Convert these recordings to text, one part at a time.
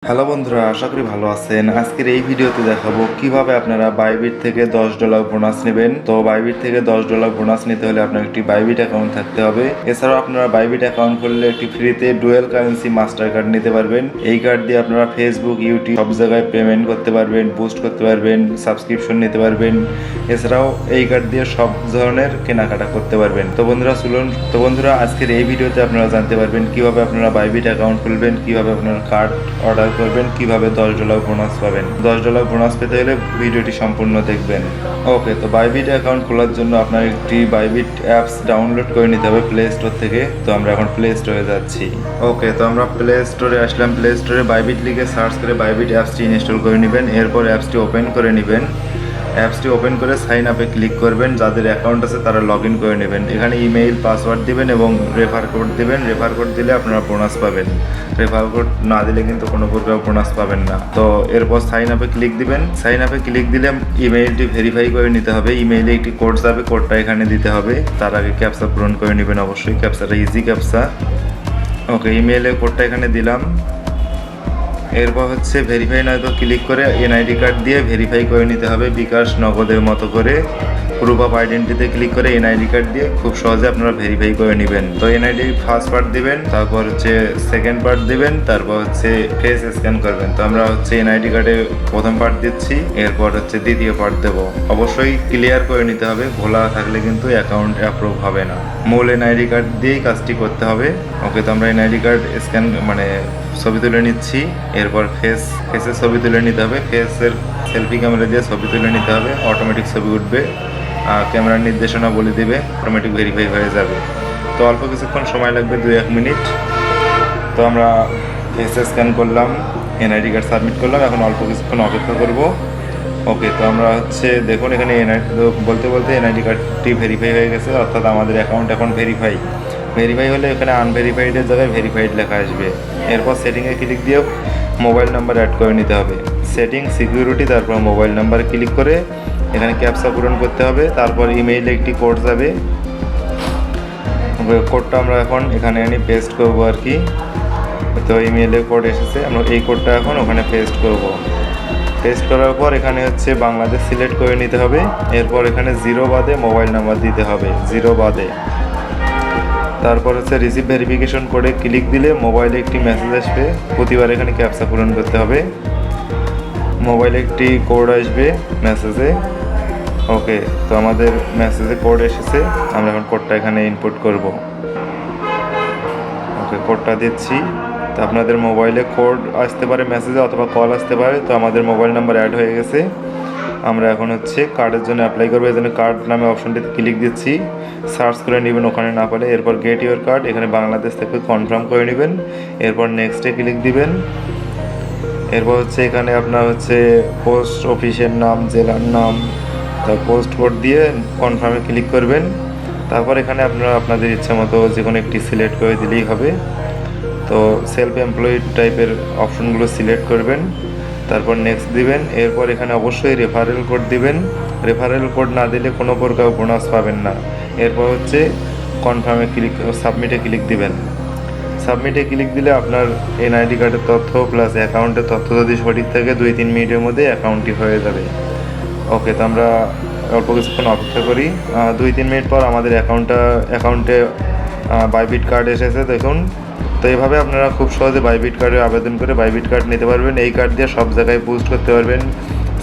Hello বন্ধুরা, আশা করি ভালো আছেন। আজকের এই ভিডিওতে দেখাবো কিভাবে আপনারা বাইবিট থেকে $10 বোনাস নেবেন। তো বাইবিট থেকে $10 বোনাস নিতে হলে আপনার একটি বাইবিট অ্যাকাউন্ট থাকতে হবে। এছাড়াও আপনারা বাইবিট অ্যাকাউন্ট করলে একটি ফ্রিতে ডুয়েল কারেন্সি মাস্টার কার্ড নিতে পারবেন। এই কার্ড দিয়ে আপনারা ফেসবুক, ইউটিউব সব জায়গায় পেমেন্ট করতে পারবেন, বুস্ট করতে পারবেন, সাবস্ক্রিপশন নিতে পারবেন। এছাড়াও এই কার্ড দিয়ে সব ধরনের কেনাকাটা করতে পারবেন। তো বন্ধুরা আজকের এই ভিডিওতে আপনারা জানতে পারবেন কিভাবে আপনারা বাইবিট অ্যাকাউন্ট খুলবেন, কিভাবে আপনারা কার্ড অর্ডার করবেন, কিভাবে $10 বোনাস পাবেন। $10 বোনাস পেতে হলে ভিডিওটি সম্পূর্ণ দেখবেন। ওকে, তো বাইবিট অ্যাকাউন্ট খোলার জন্য আপনার একটি বাইবিট অ্যাপস ডাউনলোড করে নিতে হবে প্লে স্টোর থেকে। তো আমরা এখন প্লে স্টোরে যাচ্ছি। ওকে, তো আমরা প্লে স্টোরে আসলাম। প্লে স্টোরে বাইবিট লিখে সার্চ করে বাইবিট অ্যাপসটি ইনস্টল করে নেবেন। এরপর অ্যাপসটি ওপেন করে নেবেন। অ্যাপসটি ওপেন করে সাইন আপে ক্লিক করবেন। যাদের অ্যাকাউন্ট আছে তারা লগ ইন করে নেবেন। এখানে ইমেইল, পাসওয়ার্ড দিবেন এবং রেফার কোড দিবেন। রেফার কোড দিলে আপনারা বোনাস পাবেন। রেফার কোড না দিলে কিন্তু কোনো প্রকার বোনাস পাবেন না। তো এরপর সাইন আপে ক্লিক দিবেন। সাইন আপে ক্লিক দিলে ইমেইলটি ভেরিফাই করে নিতে হবে। ইমেইলে একটি কোড যাবে, কোডটা এখানে দিতে হবে। তার আগে ক্যাপচা পূরণ করে নেবেন অবশ্যই। ক্যাপচাটা ইজি ক্যাপচা। ওকে, ইমেইলে কোডটা এখানে দিলাম। এরপর ভেরিফাই নয়তো ক্লিক করে এনআইডি কার্ড দিয়ে ভেরিফাই করে নিতে হবে বিকাশ নগদের মতো করে। প্রুফ অফ আইডেন্টিটিতে ক্লিক করে এনআইডি কার্ড দিয়ে খুব সহজে আপনারা ভেরিফাই করে নেবেন। তো এনআইডি ফার্স্ট পার্ট দিবেন, তারপর সেকেন্ড পার্ট দিবেন, তারপর ফেস স্ক্যান করবেন। তো আমরা এনআইডি কার্ডে প্রথম পার্ট দিচ্ছি, এরপর দ্বিতীয় পার্ট দেব। অবশ্যই ক্লিয়ার করে নিতে হবে, ভোলা থাকলে কিন্তু অ্যাকাউন্ট অ্যাপ্রুভ হবে না। মূল এনআইডি কার্ড দিয়েই কাজটি করতে হবে। ওকে, তো আমরা এনআইডি কার্ড স্ক্যান ছবি তুলে নিচ্ছি। এরপর ফেসের ছবি তুলে নিতে হবে। ফেসের সেলফি ক্যামেরা দিয়ে ছবি তুলে নিতে হবে। অটোমেটিক ছবি উঠবে, ক্যামেরার নির্দেশনা বলে দিবে, অটোমেটিক ভেরিফাই হয়ে যাবে। তো অল্প কিছুক্ষণ সময় লাগবে, 2-1 মিনিট। তো আমরা ফেস স্ক্যান করলাম, এনআইডি কার্ড সাবমিট করলাম। এখন অল্প কিছুক্ষণ অপেক্ষা করব। ওকে, তো আমরা দেখুন এখানে বলতে এনআইডি কার্ডটি ভেরিফাই হয়ে গেছে, অর্থাৎ আমাদের অ্যাকাউন্ট এখন ভেরিফাই হলে এখানে আনভেরিফাইডের জায়গায় ভেরিফাইড লেখা আসবে। এরপর সেটিংয়ে ক্লিক দিয়ে মোবাইল নাম্বার অ্যাড করে নিতে হবে। সেটিং, সিকিউরিটি, তারপর মোবাইল নাম্বার ক্লিক করে এখানে ক্যাপচা পূরণ করতে হবে। তারপর ইমেইলে একটি কোড যাবে। কোডটা আমরা এখন এখানে পেস্ট করবো আর কি। তো ইমেইলে কোড এসেছে, আমরা এই কোডটা এখন ওখানে পেস্ট করব। পেস্ট করার পর এখানে বাংলাদেশ সিলেক্ট করে নিতে হবে। এরপর এখানে 0 বাদে মোবাইল নাম্বার দিতে হবে, 0 বাদে। তারপর রিসিভ ভেরিফিকেশন কোডে ক্লিক দিলে মোবাইলে একটি মেসেজ আসবে। প্রতিবার এখানে ক্যাপচা পূরণ করতে হবে। মোবাইলে একটি কোড আসবে মেসেজে। ওকে, তো আমাদের মেসেজে কোড এসেছে, আমরা এখন কোডটা এখানে ইনপুট করব। ওকে, কোডটা দিচ্ছি। তো আপনাদের মোবাইলে কোড আসতে পারে মেসেজে, অথবা কল আসতে পারে। তো আমাদের মোবাইল নাম্বার অ্যাড হয়ে গেছে। আমরা এখন কার্ডের জন্য অ্যাপ্লাই করবো। এই জন্য কার্ড নামে অপশনটিতে ক্লিক দিচ্ছি। সার্চ করে নেবেন ওখানে না পেলে। এরপর গেট ইউর কার্ড, এখানে বাংলাদেশ থেকে কনফার্ম করে নেবেন। এরপর নেক্সটে ক্লিক দিবেন। এরপর এখানে আপনার পোস্ট অফিসের নাম, জেলার নাম, তার পোস্ট কোড দিয়ে কনফার্মে ক্লিক করবেন। তারপর এখানে আপনারা আপনাদের ইচ্ছা মতো যে কোনো একটি সিলেক্ট করে দিলেই হবে। তো সেলফ এমপ্লয়েড টাইপের অপশনগুলো সিলেক্ট করবেন, তারপর নেক্সট দিবেন। এরপর এখানে অবশ্যই রেফারেল কোড দিবেন। রেফারেল কোড না দিলে কোনো প্রকার বোনাস পাবেন না। এরপর কনফার্মে সাবমিটে ক্লিক দিবেন। সাবমিটে ক্লিক দিলে আপনার এনআইডি কার্ডের তথ্য প্লাস অ্যাকাউন্টের তথ্য যদি সঠিক থাকে 2-3 মিনিটের মধ্যে অ্যাকাউন্টটি হয়ে যাবে। ওকে, তো আমরা অল্প কিছুক্ষণ অপেক্ষা করি। 2-3 মিনিট পর আমাদের অ্যাকাউন্টে বাইবিট কার্ড এসেছে, দেখুন। তো এইভাবে আপনারা খুব সহজে বাইবিট কার্ডে আবেদন করে বাইবিট কার্ড নিতে পারবেন। এই কার্ড দিয়ে সব জায়গায় বুস্ট করতে পারবেন,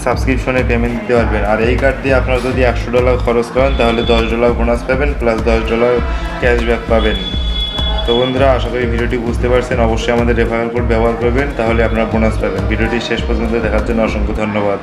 সাবস্ক্রিপশনে পেমেন্ট দিতে পারবেন। আর এই কার্ড দিয়ে আপনারা যদি $100 খরচ করেন তাহলে $10 বোনাস পাবেন, প্লাস $10 ক্যাশব্যাক পাবেন। তো বন্ধুরা, আশা করি ভিডিওটি বুঝতে পারছেন। অবশ্যই আমাদের রেফারেল কোড ব্যবহার করবেন, তাহলে আপনারা বোনাস পাবেন। ভিডিওটি শেষ পর্যন্ত দেখার জন্য অসংখ্য ধন্যবাদ।